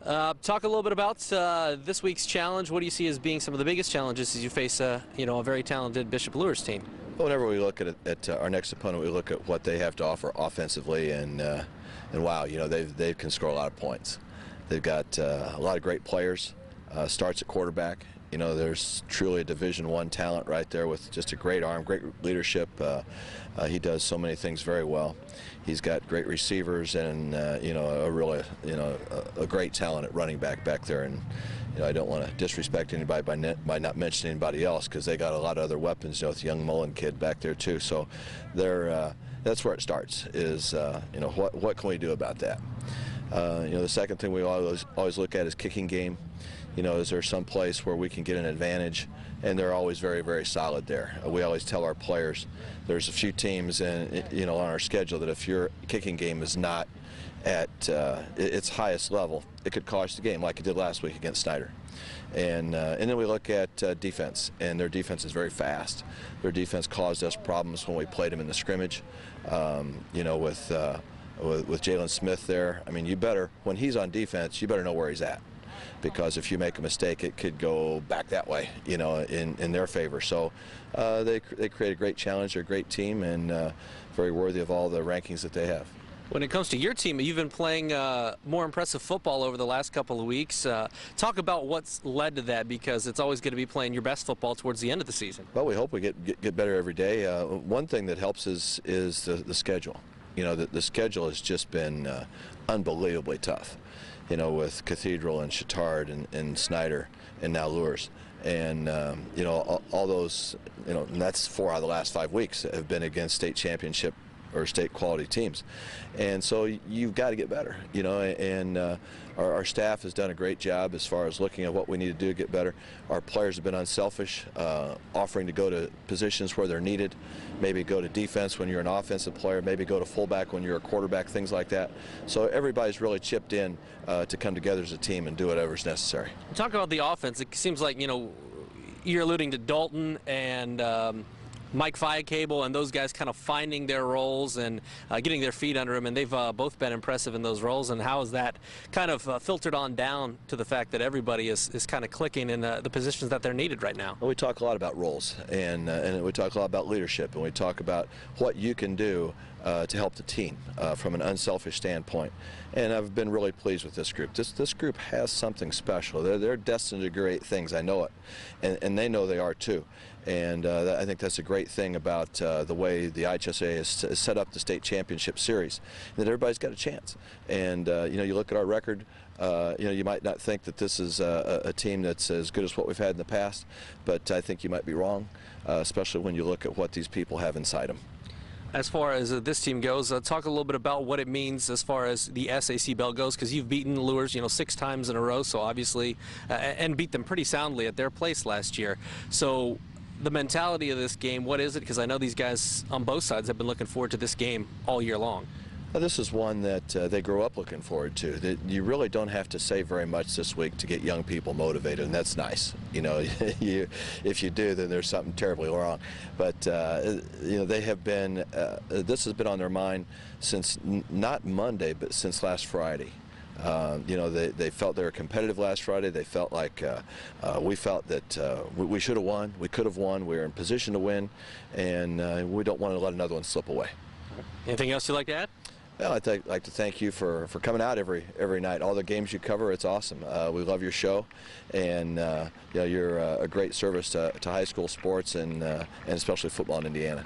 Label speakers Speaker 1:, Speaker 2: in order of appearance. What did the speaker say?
Speaker 1: Talk a little bit about this week's challenge. What do you see as being some of the biggest challenges as you face a very talented Bishop Luers team?
Speaker 2: Whenever we look at our next opponent, we look at what they have to offer offensively, and wow, they can score a lot of points. They've got a lot of great players. Starts at quarterback. There's truly a Division I talent right there with just a great arm, great leadership. He does so many things very well. He's got great receivers and a great talent at running back there. And I don't want to disrespect anybody by not mentioning anybody else, because they got a lot of other weapons. With the young Mullen kid back there too. So that's where it starts. Is what can we do about that? The second thing we always look at is kicking game. Is there some place where we can get an advantage? And they're always very, very solid there. We always tell our players there's a few teams on our schedule that if your kicking game is not at its highest level, it could cost the game, like it did last week against Snyder. And then we look at defense, and their defense is very fast. Their defense caused us problems when we played them in the scrimmage. With Jalen Smith there, when he's on defense, you better know where he's at, because if you make a mistake, it could go back that way, in their favor. So they create a great challenge. They're a great team, and very worthy of all the rankings that they have.
Speaker 1: When it comes to your team, you've been playing more impressive football over the last couple of weeks. Talk about what's led to that, because it's always going to be playing your best football towards the end of the season.
Speaker 2: Well, we hope we get better every day. One thing that helps is the schedule. The schedule has just been unbelievably tough. With Cathedral and Chittard and Snyder and now Luers. And, all those, and that's 4 out of the last 5 weeks have been against state championship or state quality teams. And so you've got to get better, and our staff has done a great job as far as looking at what we need to do to get better. Our players have been unselfish, offering to go to positions where they're needed, maybe go to defense when you're an offensive player, maybe go to fullback when you're a quarterback, things like that. So everybody's really chipped in to come together as a team and do whatever's necessary.
Speaker 1: Talk about the offense. It seems like, you're alluding to Dalton and Mike Fiacable and those guys kind of finding their roles and getting their feet under them, and they've both been impressive in those roles. And how has that kind of filtered on down to the fact that everybody is kind of clicking in the positions that they're needed right now?
Speaker 2: Well, we talk a lot about roles, and we talk a lot about leadership, and we talk about what you can do to help the team from an unselfish standpoint. And I've been really pleased with this group. This group has something special. They're destined to do great things. I know it, and they know they are too. And I think that's a great thing about the way the IHSA has set up the state championship series, that everybody's got a chance. And you look at our record, you might not think that this is a team that's as good as what we've had in the past, but I think you might be wrong, especially when you look at what these people have inside them.
Speaker 1: As far as this team goes, talk a little bit about what it means as far as the SAC belt goes, because you've beaten Luers, 6 times in a row, so obviously, and beat them pretty soundly at their place last year. So the mentality of this game, what is it? Because I know these guys on both sides have been looking forward to this game all year long.
Speaker 2: Well, this is one that they grow up looking forward to. That you really don't have to say very much this week to get young people motivated, and that's nice. If you do, then there's something terribly wrong. But they have been. This has been on their mind since not Monday, but since last Friday. They felt they were competitive last Friday. They felt like we felt that we should have won. We could have won. We were in position to win, and we don't want to let another one slip away.
Speaker 1: Anything else you'd like to add?
Speaker 2: Well, I'd like to thank you for coming out every night. All the games you cover, it's awesome. We love your show, and you're a great service to high school sports and especially football in Indiana.